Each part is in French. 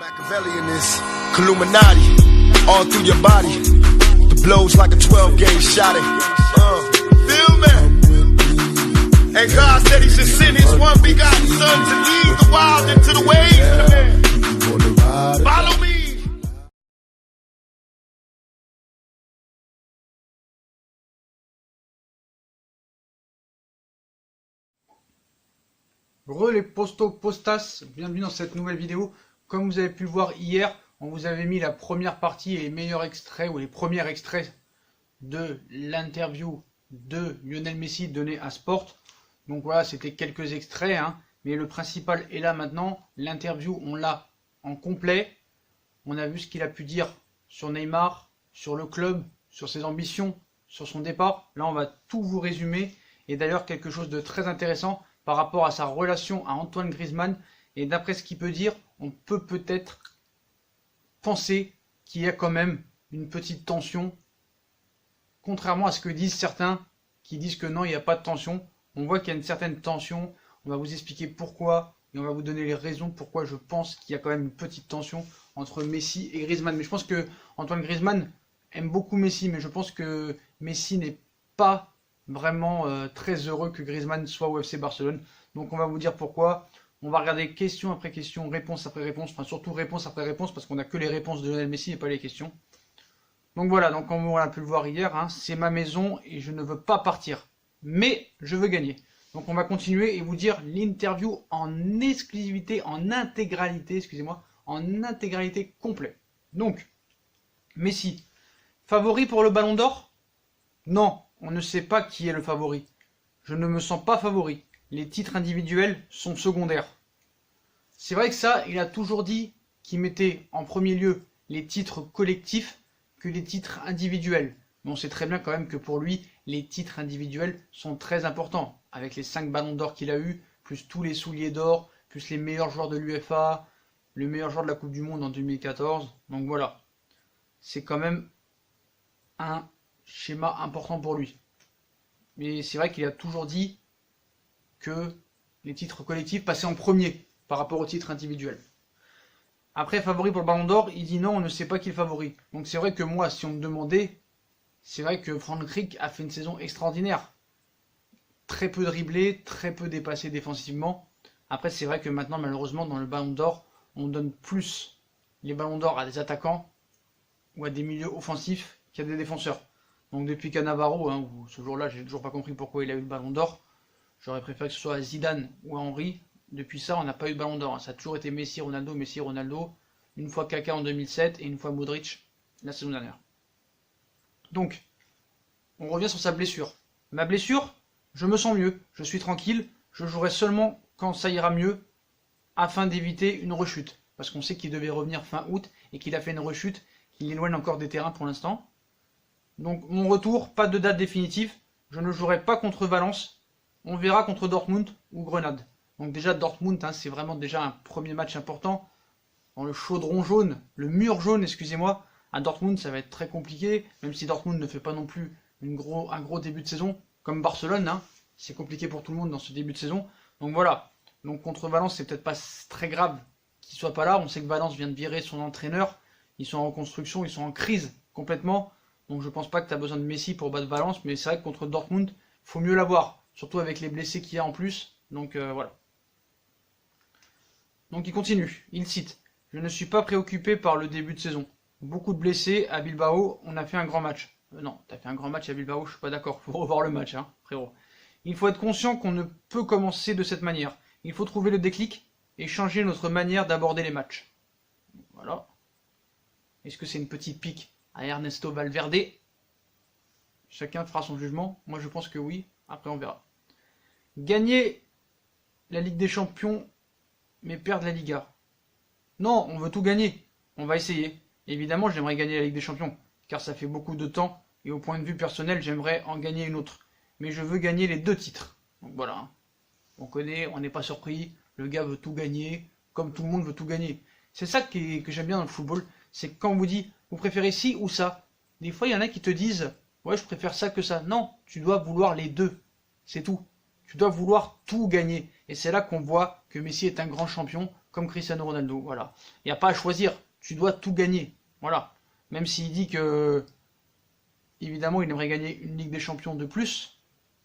Machiavelli in this Illuminati, all through your body. The blows like a 12-gauge shot. Feel me? And God said He should send His one begotten Son to lead the wild into the ways. Follow me. Les postas, bienvenue dans cette nouvelle vidéo. Comme vous avez pu le voir hier, on vous avait mis la première partie et les meilleurs extraits ou les premiers extraits de l'interview de Lionel Messi donnée à Sport. Donc voilà, c'était quelques extraits, mais le principal est là maintenant. L'interview, on l'a en complet. On a vu ce qu'il a pu dire sur Neymar, sur le club, sur ses ambitions, sur son départ. Là, on va tout vous résumer. Et d'ailleurs, quelque chose de très intéressant par rapport à sa relation à Antoine Griezmann. Et d'après ce qu'il peut dire, on peut peut-être penser qu'il y a quand même une petite tension. Contrairement à ce que disent certains qui disent que non, il n'y a pas de tension. On voit qu'il y a une certaine tension. On va vous expliquer pourquoi. Et on va vous donner les raisons pourquoi je pense qu'il y a quand même une petite tension entre Messi et Griezmann. Mais je pense que Antoine Griezmann aime beaucoup Messi. Mais je pense que Messi n'est pas vraiment très heureux que Griezmann soit au FC Barcelone. Donc on va vous dire pourquoi. On va regarder question après question, réponse après réponse, enfin surtout réponse après réponse parce qu'on n'a que les réponses de Lionel Messi et pas les questions. Donc voilà, donc comme on a pu le voir hier, c'est ma maison et je ne veux pas partir. Mais je veux gagner. Donc on va continuer et vous dire l'interview en exclusivité, en intégralité, excusez-moi, en intégralité complète. Donc, Messi, favori pour le Ballon d'Or? Non. On ne sait pas qui est le favori. Je ne me sens pas favori. Les titres individuels sont secondaires. C'est vrai que ça, il a toujours dit qu'il mettait en premier lieu les titres collectifs que les titres individuels. Mais on sait très bien quand même que pour lui, les titres individuels sont très importants. Avec les 5 ballons d'or qu'il a eu, plus tous les souliers d'or, plus les meilleurs joueurs de l'UEFA, le meilleur joueur de la Coupe du Monde en 2014. Donc voilà. C'est quand même un schéma important pour lui. Mais c'est vrai qu'il a toujours dit que les titres collectifs passaient en premier par rapport aux titres individuels. Après, favori pour le Ballon d'Or, il dit non, on ne sait pas qui est le favori. Donc c'est vrai que moi, si on me demandait, c'est vrai que Franck Rick a fait une saison extraordinaire. Très peu dribblé, très peu dépassé défensivement. Après, c'est vrai que maintenant, malheureusement, dans le Ballon d'Or, on donne plus les Ballons d'Or à des attaquants ou à des milieux offensifs qu'à des défenseurs. Donc depuis Cannavaro, ce jour-là, j'ai toujours pas compris pourquoi il a eu le Ballon d'Or. J'aurais préféré que ce soit à Zidane ou à Henry. Depuis ça, on n'a pas eu de Ballon d'Or. Ça a toujours été Messi, Ronaldo, Messi, Ronaldo. Une fois Kaka en 2007 et une fois Modric la saison dernière. Donc, on revient sur sa blessure. Ma blessure, je me sens mieux, je suis tranquille. Je jouerai seulement quand ça ira mieux afin d'éviter une rechute. Parce qu'on sait qu'il devait revenir fin août et qu'il a fait une rechute qui l'éloigne encore des terrains pour l'instant. Donc mon retour, pas de date définitive, je ne jouerai pas contre Valence, on verra contre Dortmund ou Grenade. Donc déjà Dortmund, c'est vraiment déjà un premier match important. Dans le chaudron jaune, le mur jaune, excusez-moi, à Dortmund ça va être très compliqué, même si Dortmund ne fait pas non plus un gros début de saison, comme Barcelone, c'est compliqué pour tout le monde dans ce début de saison. Donc voilà, donc contre Valence c'est peut-être pas très grave qu'il soit pas là, on sait que Valence vient de virer son entraîneur, ils sont en reconstruction, ils sont en crise complètement. Donc je pense pas que tu as besoin de Messi pour battre Valence, mais c'est vrai que contre Dortmund, faut mieux l'avoir, surtout avec les blessés qu'il y a en plus. Donc voilà. Donc il continue, il cite: je ne suis pas préoccupé par le début de saison. Beaucoup de blessés à Bilbao, on a fait un grand match. Non, tu as fait un grand match à Bilbao, je suis pas d'accord, faut revoir le match, frérot. Il faut être conscient qu'on ne peut commencer de cette manière. Il faut trouver le déclic et changer notre manière d'aborder les matchs. Voilà. Est-ce que c'est une petite pique à Ernesto Valverde? Chacun fera son jugement. Moi je pense que oui. Après on verra. Gagner la Ligue des Champions, mais perdre la Liga. Non, on veut tout gagner. On va essayer. Évidemment, j'aimerais gagner la Ligue des Champions, car ça fait beaucoup de temps, et au point de vue personnel, j'aimerais en gagner une autre. Mais je veux gagner les 2 titres. Donc voilà. On connaît, on n'est pas surpris. Le gars veut tout gagner, comme tout le monde veut tout gagner. C'est ça que j'aime bien dans le football. C'est quand on vous dit, vous préférez ci ou ça. Des fois, il y en a qui te disent, ouais, je préfère ça que ça. Non, tu dois vouloir les deux. C'est tout. Tu dois vouloir tout gagner. Et c'est là qu'on voit que Messi est un grand champion, comme Cristiano Ronaldo. Voilà. Il n'y a pas à choisir. Tu dois tout gagner. Voilà. Même s'il dit que, évidemment, il aimerait gagner une Ligue des Champions de plus.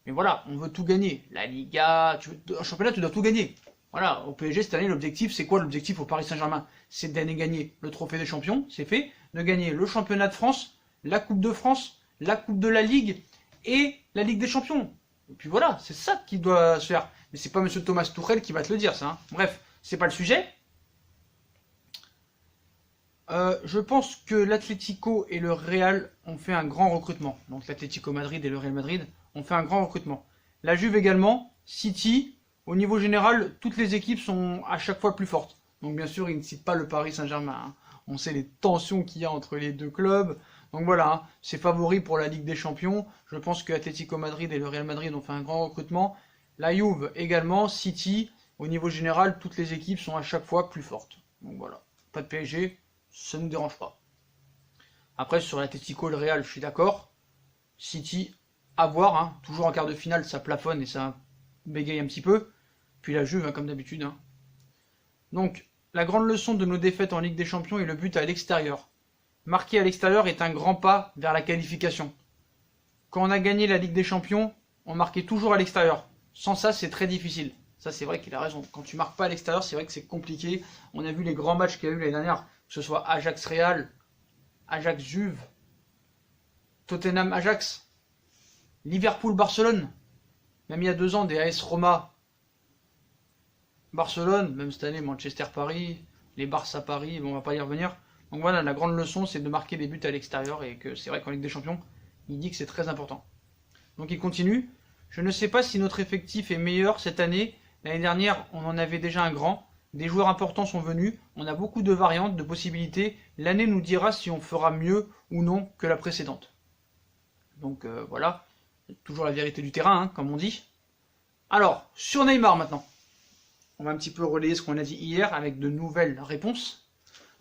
Mais voilà, on veut tout gagner. La Liga, en championnat, tu dois tout gagner. Voilà, au PSG cette année, l'objectif, c'est quoi l'objectif au Paris Saint-Germain? C'est d'aller gagner le trophée des champions, c'est fait, de gagner le championnat de France, la Coupe de France, la Coupe de la Ligue et la Ligue des Champions. Et puis voilà, c'est ça qui doit se faire. Mais c'est pas Monsieur Thomas Tuchel qui va te le dire, ça. Hein. Bref, c'est pas le sujet. Je pense que l'Atlético et le Real ont fait un grand recrutement. Donc l'Atlético Madrid et le Real Madrid ont fait un grand recrutement. La Juve également, City. Au niveau général, toutes les équipes sont à chaque fois plus fortes. Donc bien sûr, il ne cite pas le Paris Saint-Germain. Hein. On sait les tensions qu'il y a entre les deux clubs. Donc voilà, hein, c'est favori pour la Ligue des Champions. Je pense que Atlético Madrid et le Real Madrid ont fait un grand recrutement. La Juve également, City. Au niveau général, toutes les équipes sont à chaque fois plus fortes. Donc voilà, pas de PSG, ça ne nous dérange pas. Après, sur l'Atlético et le Real, je suis d'accord. City, à voir. Hein. Toujours en quart de finale, ça plafonne et ça bégaye un petit peu. Puis la Juve, hein, comme d'habitude. Hein. Donc, la grande leçon de nos défaites en Ligue des Champions est le but à l'extérieur. Marquer à l'extérieur est un grand pas vers la qualification. Quand on a gagné la Ligue des Champions, on marquait toujours à l'extérieur. Sans ça, c'est très difficile. Ça, c'est vrai qu'il a raison. Quand tu marques pas à l'extérieur, c'est vrai que c'est compliqué. On a vu les grands matchs qu'il y a eu l'année dernière, que ce soit Ajax-Real, Ajax-Juve, Tottenham-Ajax, Liverpool-Barcelone, même il y a 2 ans, des AS Roma, Barcelone, même cette année, Manchester-Paris, les Barça-Paris, bon, on va pas y revenir. Donc voilà, la grande leçon, c'est de marquer des buts à l'extérieur, et que c'est vrai qu'en Ligue des Champions, il dit que c'est très important. Donc il continue. Je ne sais pas si notre effectif est meilleur cette année. L'année dernière, on en avait déjà un grand. Des joueurs importants sont venus. On a beaucoup de variantes, de possibilités. L'année nous dira si on fera mieux ou non que la précédente. Donc voilà, toujours la vérité du terrain, hein, comme on dit. Alors, sur Neymar maintenant. On va un petit peu relayer ce qu'on a dit hier avec de nouvelles réponses.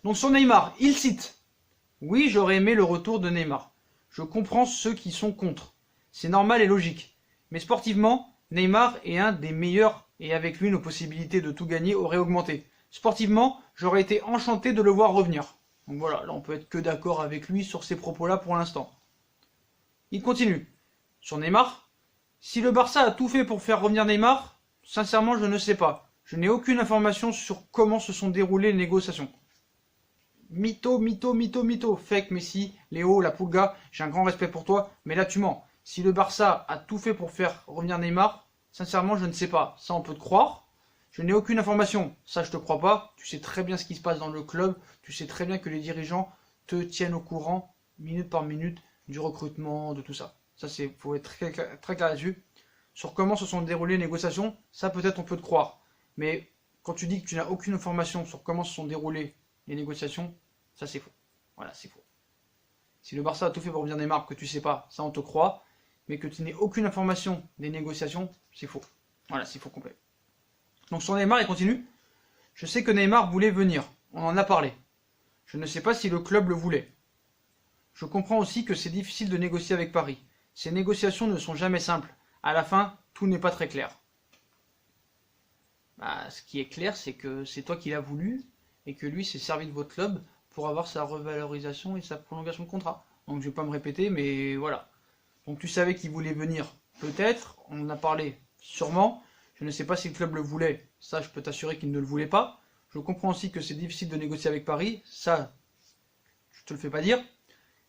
Donc sur Neymar, il cite « Oui, j'aurais aimé le retour de Neymar. Je comprends ceux qui sont contre. C'est normal et logique. Mais sportivement, Neymar est un des meilleurs et avec lui nos possibilités de tout gagner auraient augmenté. Sportivement, j'aurais été enchanté de le voir revenir. » Donc voilà, là on peut être que d'accord avec lui sur ces propos-là pour l'instant. Il continue. Sur Neymar, si le Barça a tout fait pour faire revenir Neymar, sincèrement je ne sais pas. Je n'ai aucune information sur comment se sont déroulées les négociations. Mytho, mytho, mytho, mytho. Fake Messi, Léo, la Pulga, j'ai un grand respect pour toi, mais là tu mens. Si le Barça a tout fait pour faire revenir Neymar, sincèrement je ne sais pas. Ça on peut te croire. Je n'ai aucune information. Ça je te crois pas. Tu sais très bien ce qui se passe dans le club. Tu sais très bien que les dirigeants te tiennent au courant, minute par minute, du recrutement, de tout ça. Ça c'est, faut être très clair là-dessus. Sur comment se sont déroulées les négociations, ça peut-être on peut te croire. Mais quand tu dis que tu n'as aucune information sur comment se sont déroulées les négociations, ça c'est faux. Voilà, c'est faux. Si le Barça a tout fait pour revenir Neymar, que tu sais pas, ça on te croit. Mais que tu n'aies aucune information des négociations, c'est faux. Voilà, c'est faux complet. Donc sur Neymar, il continue. Je sais que Neymar voulait venir. On en a parlé. Je ne sais pas si le club le voulait. Je comprends aussi que c'est difficile de négocier avec Paris. Ces négociations ne sont jamais simples. À la fin, tout n'est pas très clair. Bah, ce qui est clair, c'est que c'est toi qui l'as voulu et que lui s'est servi de votre club pour avoir sa revalorisation et sa prolongation de contrat. Donc je vais pas me répéter, mais voilà. Donc tu savais qu'il voulait venir, peut-être, on en a parlé, sûrement. Je ne sais pas si le club le voulait, ça je peux t'assurer qu'il ne le voulait pas. Je comprends aussi que c'est difficile de négocier avec Paris, ça je te le fais pas dire.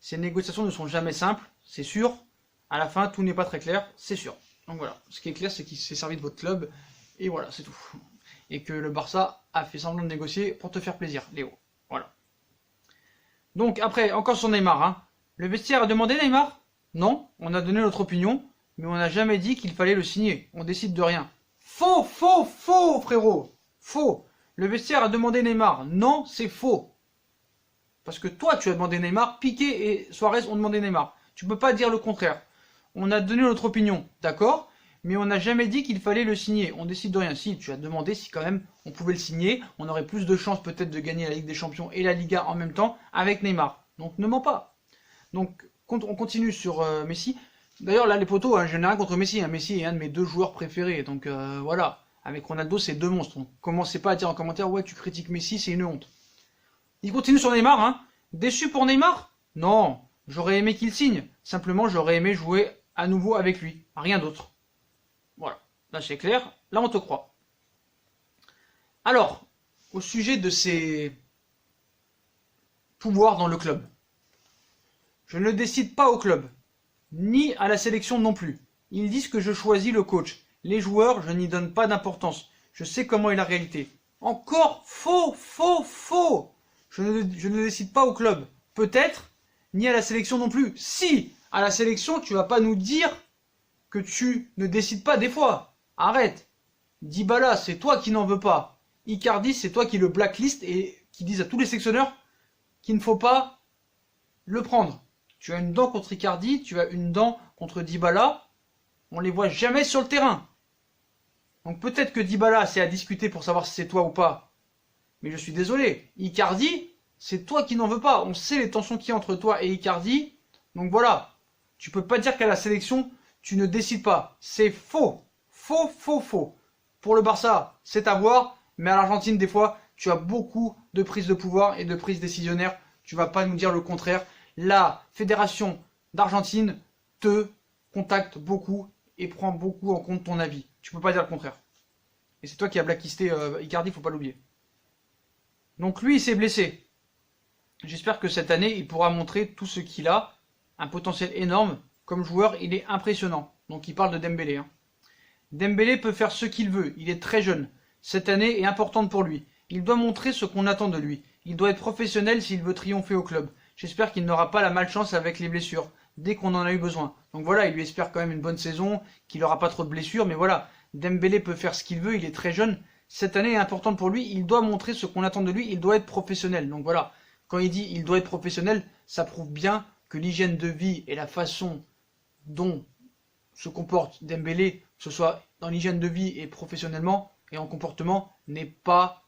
Ces négociations ne sont jamais simples, c'est sûr. À la fin, tout n'est pas très clair, c'est sûr. Donc voilà, ce qui est clair, c'est qu'il s'est servi de votre club, et voilà, c'est tout. Et que le Barça a fait semblant de négocier pour te faire plaisir, Léo. Voilà. Donc après, encore sur Neymar, hein. Le vestiaire a demandé Neymar? Non, on a donné notre opinion, mais on n'a jamais dit qu'il fallait le signer. On décide de rien. Faux, faux, faux, frérot. Faux. Le vestiaire a demandé Neymar. Non, c'est faux. Parce que toi, tu as demandé Neymar, Piqué et Suarez ont demandé Neymar. Tu peux pas dire le contraire. On a donné notre opinion, d'accord, mais on n'a jamais dit qu'il fallait le signer. On décide de rien. Si, tu as demandé si quand même on pouvait le signer. On aurait plus de chances peut-être de gagner la Ligue des Champions et la Liga en même temps avec Neymar. Donc ne mens pas. Donc on continue sur Messi. D'ailleurs là les potos, hein, je n'ai rien contre Messi. Hein. Messi est un de mes 2 joueurs préférés. Donc voilà. Avec Ronaldo, c'est deux monstres. Donc, commencez pas à dire en commentaire, ouais, tu critiques Messi, c'est une honte. Il continue sur Neymar, hein. Déçu pour Neymar? Non, j'aurais aimé qu'il signe. Simplement, j'aurais aimé jouer à nouveau avec lui. Rien d'autre. Voilà, là c'est clair, là on te croit. Alors, au sujet de ses pouvoirs dans le club. Je ne décide pas au club, ni à la sélection non plus. Ils disent que je choisis le coach. Les joueurs, je n'y donne pas d'importance. Je sais comment est la réalité. Encore faux, faux, faux. Je ne décide pas au club. Peut-être, ni à la sélection non plus. Si, à la sélection, tu vas pas nous dire que tu ne décides pas des fois. Arrête. Dybala, c'est toi qui n'en veux pas. Icardi, c'est toi qui le blacklist et qui disent à tous les sélectionneurs qu'il ne faut pas le prendre. Tu as une dent contre Icardi, tu as une dent contre Dybala. On les voit jamais sur le terrain. Donc peut-être que Dybala, c'est à discuter pour savoir si c'est toi ou pas. Mais je suis désolé. Icardi, c'est toi qui n'en veux pas. On sait les tensions qu'il y a entre toi et Icardi. Donc voilà. Tu peux pas dire qu'à la sélection, tu ne décides pas. C'est faux. Faux, faux, faux. Pour le Barça, c'est à voir. Mais à l'Argentine, des fois, tu as beaucoup de prises de pouvoir et de prises décisionnaires. Tu vas pas nous dire le contraire. La fédération d'Argentine te contacte beaucoup et prend beaucoup en compte ton avis. Tu peux pas dire le contraire. Et c'est toi qui as blacklisté Icardi, faut pas l'oublier. Donc lui, il s'est blessé. J'espère que cette année, il pourra montrer tout ce qu'il a. Un potentiel énorme. Comme joueur, il est impressionnant. Donc il parle de Dembélé. Hein. Dembélé peut faire ce qu'il veut. Il est très jeune. Cette année est importante pour lui. Il doit montrer ce qu'on attend de lui. Il doit être professionnel s'il veut triompher au club. J'espère qu'il n'aura pas la malchance avec les blessures, dès qu'on en a eu besoin. Donc voilà, il lui espère quand même une bonne saison, qu'il n'aura pas trop de blessures, mais voilà, Dembélé peut faire ce qu'il veut, il est très jeune. Cette année est importante pour lui, il doit montrer ce qu'on attend de lui, il doit être professionnel. Donc voilà, quand il dit il doit être professionnel, ça prouve bien que l'hygiène de vie et la façon dont se comporte Dembélé, que ce soit dans l'hygiène de vie et professionnellement et en comportement, n'est pas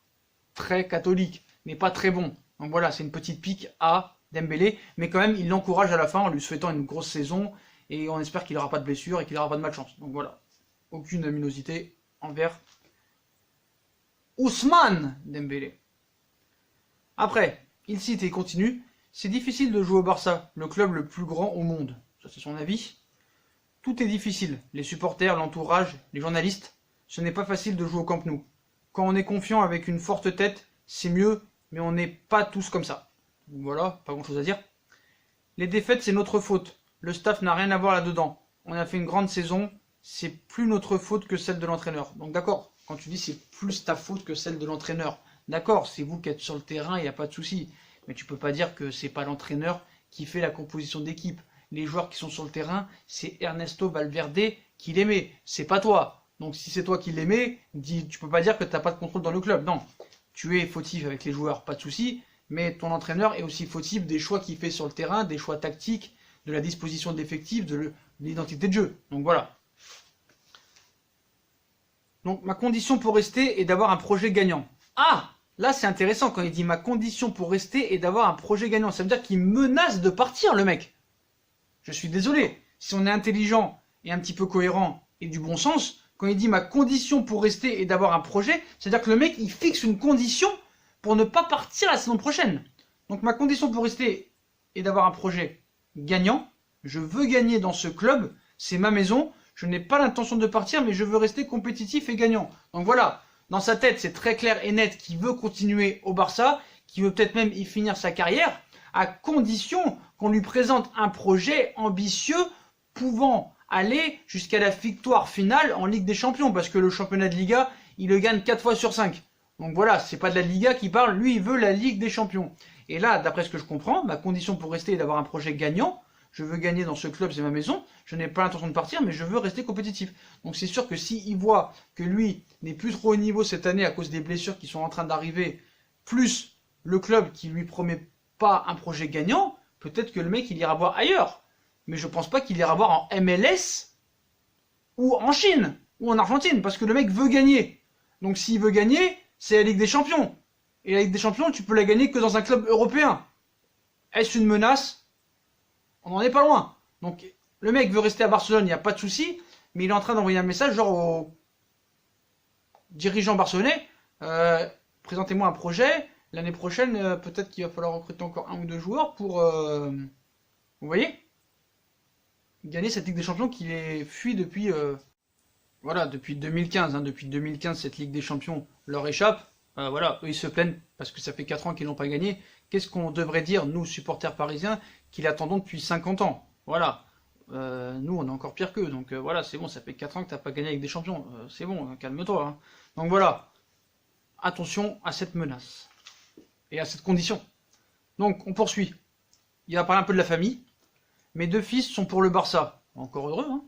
très catholique, n'est pas très bon. Donc voilà, c'est une petite pique à Dembélé, mais quand même il l'encourage à la fin en lui souhaitant une grosse saison et on espère qu'il n'aura pas de blessure et qu'il n'aura pas de malchance. Donc voilà, aucune aminosité envers Ousmane Dembélé. Après, il cite et il continue, c'est difficile de jouer au Barça, le club le plus grand au monde. Ça c'est son avis. Tout est difficile, les supporters, l'entourage, les journalistes, ce n'est pas facile de jouer au Camp Nou. Quand on est confiant avec une forte tête, c'est mieux, mais on n'est pas tous comme ça. Voilà, pas grand chose à dire. Les défaites, c'est notre faute. Le staff n'a rien à voir là-dedans. On a fait une grande saison, c'est plus notre faute que celle de l'entraîneur. Donc d'accord, quand tu dis c'est plus ta faute que celle de l'entraîneur, d'accord, c'est vous qui êtes sur le terrain, il n'y a pas de souci. Mais tu peux pas dire que c'est pas l'entraîneur qui fait la composition d'équipe. Les joueurs qui sont sur le terrain, c'est Ernesto Valverde qui les met, c'est pas toi. Donc si c'est toi qui les mets, tu peux pas dire que tu n'as pas de contrôle dans le club. Non, tu es fautif avec les joueurs, pas de souci. Mais ton entraîneur est aussi fautif des choix qu'il fait sur le terrain, des choix tactiques, de la disposition de l'effectif, de l'identité de jeu. Donc voilà. Donc ma condition pour rester est d'avoir un projet gagnant. Ah, là c'est intéressant quand il dit ma condition pour rester est d'avoir un projet gagnant. Ça veut dire qu'il menace de partir le mec. Je suis désolé. Si on est intelligent et un petit peu cohérent et du bon sens, quand il dit ma condition pour rester est d'avoir un projet, c'est-à-dire que le mec il fixe une condition pour ne pas partir la saison prochaine. Donc ma condition pour rester est d'avoir un projet gagnant. Je veux gagner dans ce club, c'est ma maison. Je n'ai pas l'intention de partir, mais je veux rester compétitif et gagnant. Donc voilà, dans sa tête, c'est très clair et net qu'il veut continuer au Barça, qu'il veut peut-être même y finir sa carrière, à condition qu'on lui présente un projet ambitieux pouvant aller jusqu'à la victoire finale en Ligue des Champions, parce que le championnat de Liga, il le gagne 4 fois sur 5. Donc voilà, c'est pas de la Liga qui parle, lui il veut la Ligue des Champions. Et là, d'après ce que je comprends, ma condition pour rester est d'avoir un projet gagnant. Je veux gagner dans ce club, c'est ma maison. Je n'ai pas l'intention de partir, mais je veux rester compétitif. Donc c'est sûr que s'il voit que lui n'est plus trop au niveau cette année à cause des blessures qui sont en train d'arriver, plus le club qui lui promet pas un projet gagnant, peut-être que le mec il ira voir ailleurs. Mais je pense pas qu'il ira voir en MLS ou en Chine ou en Argentine, parce que le mec veut gagner. Donc s'il veut gagner, c'est la Ligue des Champions. Et la Ligue des Champions, tu peux la gagner que dans un club européen. Est-ce une menace? On n'en est pas loin. Donc le mec veut rester à Barcelone, il n'y a pas de souci, mais il est en train d'envoyer un message genre aux dirigeants barcelonais, présentez-moi un projet. L'année prochaine, peut-être qu'il va falloir recruter encore 1 ou 2 joueurs pour, vous voyez, gagner cette Ligue des Champions qui les fuit depuis, voilà, depuis 2015. Hein. Depuis 2015, cette Ligue des Champions leur échappe. Voilà, eux ils se plaignent parce que ça fait 4 ans qu'ils n'ont pas gagné. Qu'est-ce qu'on devrait dire, nous, supporters parisiens, qui l'attendons depuis 50 ans? Voilà. Nous, on est encore pire qu'eux. Donc voilà, c'est bon, ça fait 4 ans que tu n'as pas gagné avec des champions. C'est bon, calme-toi. Hein. Donc voilà. Attention à cette menace. Et à cette condition. Donc, on poursuit. Il va parler un peu de la famille. Mes 2 fils sont pour le Barça. Encore heureux, hein.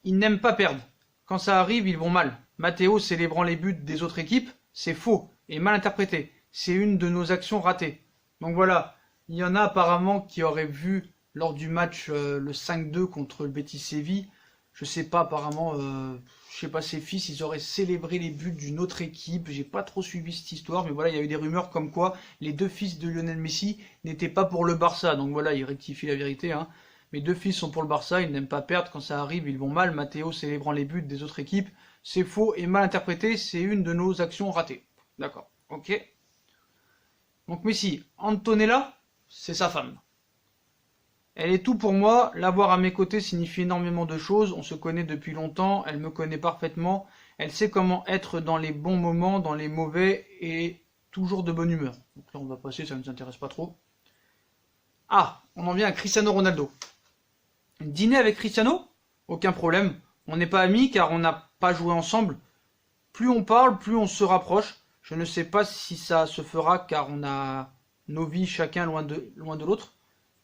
Ils n'aiment pas perdre. Quand ça arrive, ils vont mal. Matteo célébrant les buts des autres équipes, c'est faux et mal interprété. C'est une de nos actions ratées. Donc voilà, il y en a apparemment qui auraient vu lors du match le 5-2 contre le Betis Séville. Je sais pas, apparemment, je sais pas, ses fils, ils auraient célébré les buts d'une autre équipe. J'ai pas trop suivi cette histoire, mais voilà, il y a eu des rumeurs comme quoi les 2 fils de Lionel Messi n'étaient pas pour le Barça. Donc voilà, il rectifie la vérité. Hein. Mes 2 fils sont pour le Barça, ils n'aiment pas perdre. Quand ça arrive, ils vont mal. Matteo célébrant les buts des autres équipes, c'est faux et mal interprété. C'est une de nos actions ratées. D'accord, ok. Donc Messi, Antonella, c'est sa femme. Elle est tout pour moi, l'avoir à mes côtés signifie énormément de choses, on se connaît depuis longtemps, elle me connaît parfaitement, elle sait comment être dans les bons moments, dans les mauvais, et toujours de bonne humeur. Donc là on va passer, ça ne nous intéresse pas trop. Ah, on en vient à Cristiano Ronaldo. Dîner avec Cristiano? Aucun problème, on n'est pas amis car on n'a pas joué ensemble. Plus on parle, plus on se rapproche. Je ne sais pas si ça se fera car on a nos vies chacun loin de l'autre.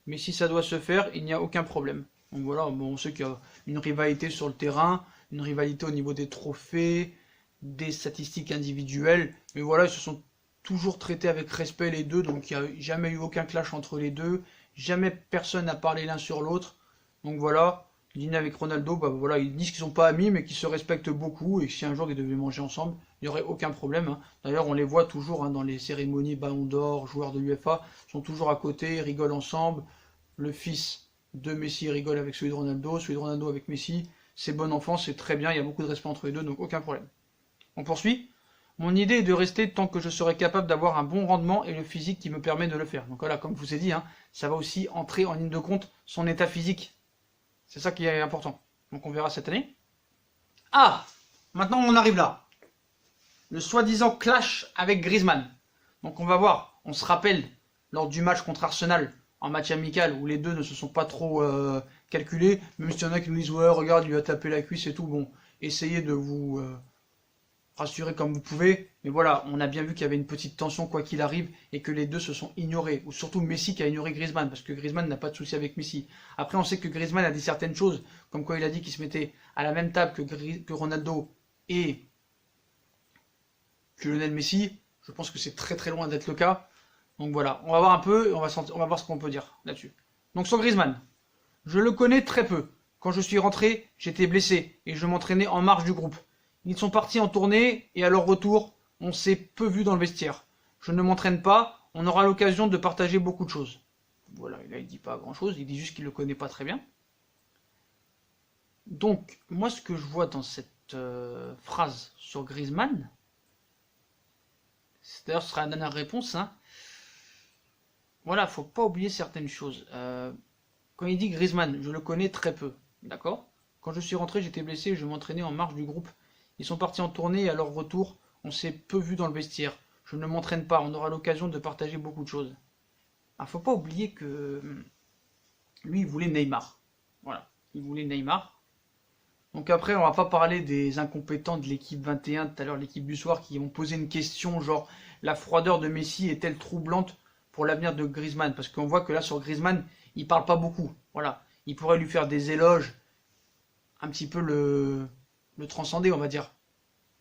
Mais si ça doit se faire, il n'y a aucun problème. Donc voilà, bon, on sait qu'il y a une rivalité sur le terrain, une rivalité au niveau des trophées, des statistiques individuelles. Mais voilà, ils se sont toujours traités avec respect les deux, donc il n'y a jamais eu aucun clash entre les deux. Jamais personne n'a parlé l'un sur l'autre. Donc voilà, dîner avec Ronaldo, bah voilà, ils disent qu'ils sont pas amis, mais qu'ils se respectent beaucoup, et que si un jour ils devaient manger ensemble, il n'y aurait aucun problème. Hein. D'ailleurs, on les voit toujours hein, dans les cérémonies Ballon d'Or, joueurs de l'UEFA, sont toujours à côté, rigolent ensemble. Le fils de Messi rigole avec celui de Ronaldo avec Messi. C'est bon enfant, c'est très bien, il y a beaucoup de respect entre les deux, donc aucun problème. On poursuit. Mon idée est de rester tant que je serai capable d'avoir un bon rendement et le physique qui me permet de le faire. Donc voilà, comme je vous ai dit, hein, ça va aussi entrer en ligne de compte son état physique. C'est ça qui est important. Donc on verra cette année. Ah, maintenant on arrive là. Le soi-disant clash avec Griezmann. Donc on va voir, on se rappelle lors du match contre Arsenal, en match amical, où les deux ne se sont pas trop calculés, même s'il y en a qui nous disent ouais regarde, il lui a tapé la cuisse et tout, bon, essayez de vous rassurer comme vous pouvez, mais voilà, on a bien vu qu'il y avait une petite tension quoi qu'il arrive, et que les deux se sont ignorés, ou surtout Messi qui a ignoré Griezmann, parce que Griezmann n'a pas de souci avec Messi. Après on sait que Griezmann a dit certaines choses, comme quoi il a dit qu'il se mettait à la même table que Ronaldo et que Lionel Messi. Je pense que c'est très très loin d'être le cas. Donc voilà, on va voir un peu, et on va voir ce qu'on peut dire là-dessus. Donc sur Griezmann, je le connais très peu. Quand je suis rentré, j'étais blessé, et je m'entraînais en marge du groupe. Ils sont partis en tournée, et à leur retour, on s'est peu vu dans le vestiaire. Je ne m'entraîne pas, on aura l'occasion de partager beaucoup de choses. Voilà, là il dit pas grand-chose, il dit juste qu'il le connaît pas très bien. Donc, moi ce que je vois dans cette phrase sur Griezmann, d'ailleurs ce sera la dernière réponse, hein. Voilà, faut pas oublier certaines choses. Quand il dit Griezmann, je le connais très peu, d'accord? Quand je suis rentré, j'étais blessé, je m'entraînais en marge du groupe. Ils sont partis en tournée et à leur retour, on s'est peu vu dans le vestiaire. Je ne m'entraîne pas, on aura l'occasion de partager beaucoup de choses. Alors, faut pas oublier que lui, il voulait Neymar. Voilà, il voulait Neymar. Donc après, on va pas parler des incompétents de l'équipe 21, tout à l'heure l'équipe du soir, qui ont posé une question genre la froideur de Messi est-elle troublante pour l'avenir de Griezmann? Parce qu'on voit que là sur Griezmann, il parle pas beaucoup. Voilà, il pourrait lui faire des éloges, un petit peu le transcender, on va dire.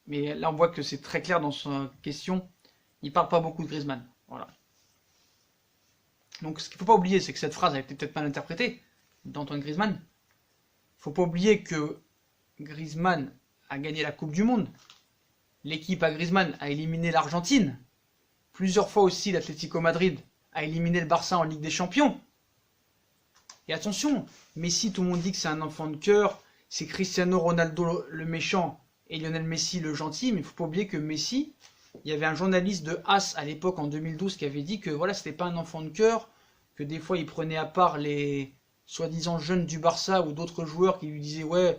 Mais là, on voit que c'est très clair dans sa question. Il parle pas beaucoup de Griezmann. Voilà. Donc, ce qu'il faut pas oublier, c'est que cette phrase a été peut-être mal interprétée d'Antoine Griezmann. Faut pas oublier que Griezmann a gagné la Coupe du Monde. L'équipe à Griezmann a éliminé l'Argentine. Plusieurs fois aussi, l'Atlético Madrid a éliminé le Barça en Ligue des Champions. Et attention, Messi, tout le monde dit que c'est un enfant de cœur, c'est Cristiano Ronaldo le méchant, et Lionel Messi le gentil, mais il ne faut pas oublier que Messi, il y avait un journaliste de AS à l'époque en 2012 qui avait dit que voilà, c'était pas un enfant de cœur, que des fois il prenait à part les soi-disant jeunes du Barça ou d'autres joueurs qui lui disaient ouais,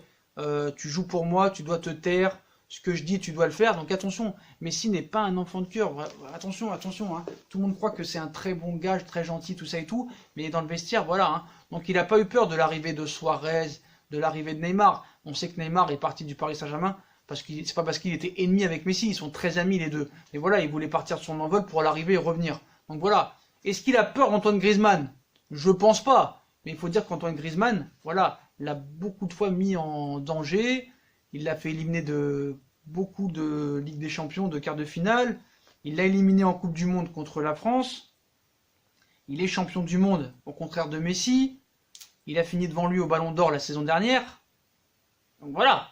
tu joues pour moi, tu dois te taire, ce que je dis tu dois le faire. Donc attention, Messi n'est pas un enfant de cœur. Attention, attention, hein. Tout le monde croit que c'est un très bon gars, très gentil, tout ça et tout, mais dans le vestiaire, voilà. Hein. Donc il n'a pas eu peur de l'arrivée de Suarez, de l'arrivée de Neymar. On sait que Neymar est parti du Paris Saint-Germain. C'est pas parce qu'il était ennemi avec Messi, ils sont très amis les deux. Mais voilà, il voulait partir de son envol pour l'arrivée et revenir. Donc voilà. Est-ce qu'il a peur d'Antoine Griezmann? Je pense pas. Mais il faut dire qu'Antoine Griezmann, voilà, l'a beaucoup de fois mis en danger. Il l'a fait éliminer de beaucoup de Ligue des Champions, de quarts de finale. Il l'a éliminé en Coupe du Monde contre la France. Il est champion du monde, au contraire de Messi. Il a fini devant lui au Ballon d'Or la saison dernière. Donc voilà.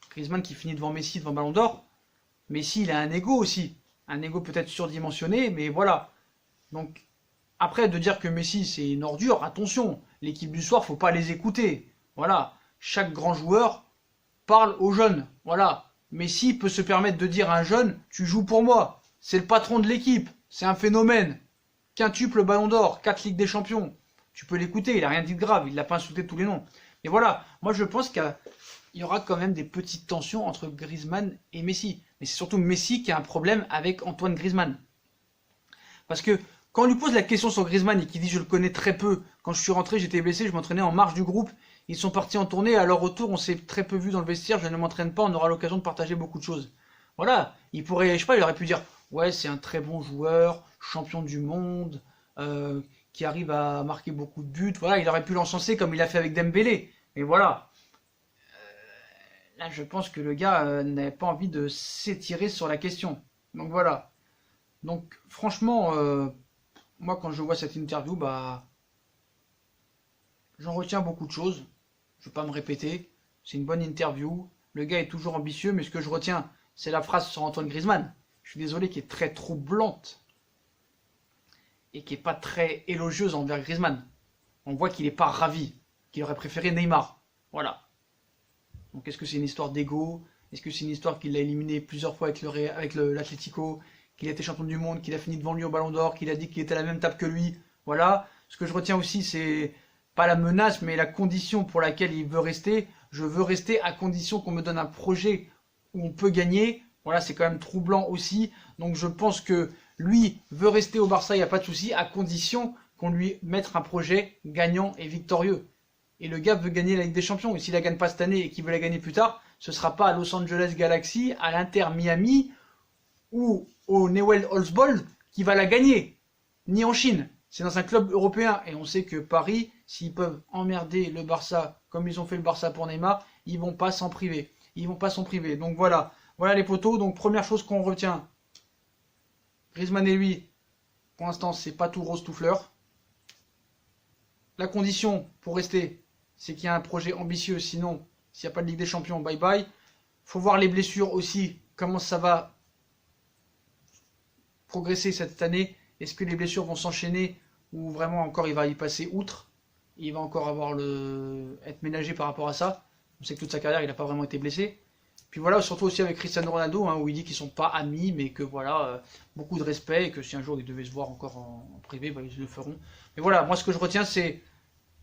Griezmann qui finit devant Messi, devant Ballon d'Or. Messi, il a un ego aussi. Un ego peut-être surdimensionné, mais voilà. Donc, après, de dire que Messi, c'est une ordure, attention. L'équipe du soir, faut pas les écouter. Voilà. Chaque grand joueur parle aux jeunes. Voilà. Messi peut se permettre de dire à un jeune, tu joues pour moi. C'est le patron de l'équipe. C'est un phénomène. Quintuple Ballon d'Or, 4 Ligues des Champions. Tu peux l'écouter, il a rien dit de grave. Il l'a pas insulté de tous les noms. Mais voilà. Moi, je pense qu'il y aura quand même des petites tensions entre Griezmann et Messi. Mais c'est surtout Messi qui a un problème avec Antoine Griezmann. Parce que quand on lui pose la question sur Griezmann et qu'il dit je le connais très peu, quand je suis rentré j'étais blessé, je m'entraînais en marge du groupe, ils sont partis en tournée, à leur retour on s'est très peu vu dans le vestiaire, je ne m'entraîne pas, on aura l'occasion de partager beaucoup de choses. Voilà, il pourrait, je sais pas, il aurait pu dire ouais c'est un très bon joueur, champion du monde, qui arrive à marquer beaucoup de buts, voilà, il aurait pu l'encenser comme il a fait avec Dembélé. Mais voilà. Là, je pense que le gars n'avait pas envie de s'étirer sur la question. Donc voilà. Donc franchement, moi quand je vois cette interview, bah, j'en retiens beaucoup de choses. Je vais pas me répéter. C'est une bonne interview. Le gars est toujours ambitieux, mais ce que je retiens, c'est la phrase sur Antoine Griezmann. Je suis désolé, qui est très troublante et qui est pas très élogieuse envers Griezmann. On voit qu'il n'est pas ravi, qu'il aurait préféré Neymar. Voilà. Donc est-ce que c'est une histoire d'ego? Est-ce que c'est une histoire qu'il l'a éliminé plusieurs fois avec l'Atlético, qu'il a été champion du monde, qu'il a fini devant lui au Ballon d'Or, qu'il a dit qu'il était à la même table que lui? Voilà. Ce que je retiens aussi, c'est pas la menace, mais la condition pour laquelle il veut rester. Je veux rester à condition qu'on me donne un projet où on peut gagner. Voilà, c'est quand même troublant aussi. Donc je pense que lui veut rester au Barça, il n'y a pas de souci, à condition qu'on lui mette un projet gagnant et victorieux. Et le gars veut gagner la Ligue des Champions. Et s'il la gagne pas cette année et qu'il veut la gagner plus tard, ce ne sera pas à Los Angeles Galaxy, à l'Inter Miami ou au Newell's Old Boys qui va la gagner. Ni en Chine. C'est dans un club européen. Et on sait que Paris, s'ils peuvent emmerder le Barça comme ils ont fait le Barça pour Neymar, ils vont pas s'en priver. Ils vont pas s'en priver. Donc voilà. Voilà les potos. Donc première chose qu'on retient. Griezmann et lui, pour l'instant, c'est pas tout rose, tout fleur. La condition pour rester, c'est qu'il y a un projet ambitieux, sinon, s'il n'y a pas de Ligue des Champions, bye bye. Faut voir les blessures aussi, comment ça va progresser cette année. Est-ce que les blessures vont s'enchaîner ou vraiment encore il va y passer outre? Il va encore être ménagé par rapport à ça. On sait que toute sa carrière, il n'a pas vraiment été blessé. Puis voilà, surtout aussi avec Cristiano Ronaldo, hein, où il dit qu'ils ne sont pas amis, mais que voilà, beaucoup de respect, et que si un jour ils devaient se voir encore en privé, bah, ils le feront. Mais voilà, moi ce que je retiens, c'est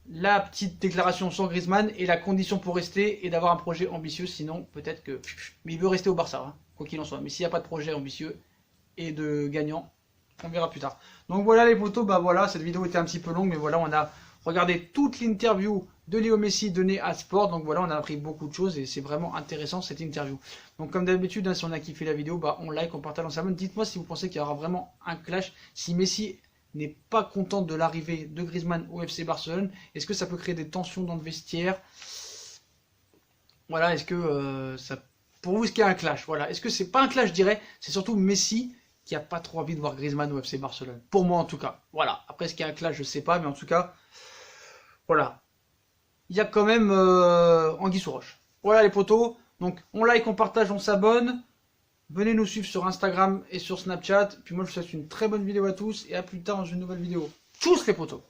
la petite déclaration sur Griezmann, et la condition pour rester, et d'avoir un projet ambitieux, sinon peut-être que... Mais il veut rester au Barça, hein, quoi qu'il en soit. Mais s'il n'y a pas de projet ambitieux et de gagnant, on verra plus tard. Donc voilà les potos, bah voilà, cette vidéo était un petit peu longue, mais voilà, on a regardé toute l'interview de Léo Messi donné à Sport. Donc voilà, on a appris beaucoup de choses et c'est vraiment intéressant cette interview. Donc comme d'habitude, hein, si on a kiffé la vidéo, bah on like, on partage, on s'abonne. Dites-moi si vous pensez qu'il y aura vraiment un clash. Si Messi n'est pas content de l'arrivée de Griezmann au FC Barcelone, est-ce que ça peut créer des tensions dans le vestiaire? Voilà, est-ce que pour vous, est-ce qu'il y a un clash? Voilà, est-ce que c'est pas un clash, je dirais, c'est surtout Messi qui a pas trop envie de voir Griezmann au FC Barcelone. Pour moi en tout cas. Voilà, après est-ce qu'il y a un clash, je sais pas, mais en tout cas, voilà. Il y a quand même anguille sous roche. Voilà les potos. Donc on like, on partage, on s'abonne. Venez nous suivre sur Instagram et sur Snapchat. Puis moi je vous souhaite une très bonne vidéo à tous et à plus tard dans une nouvelle vidéo. Tchuss les potos.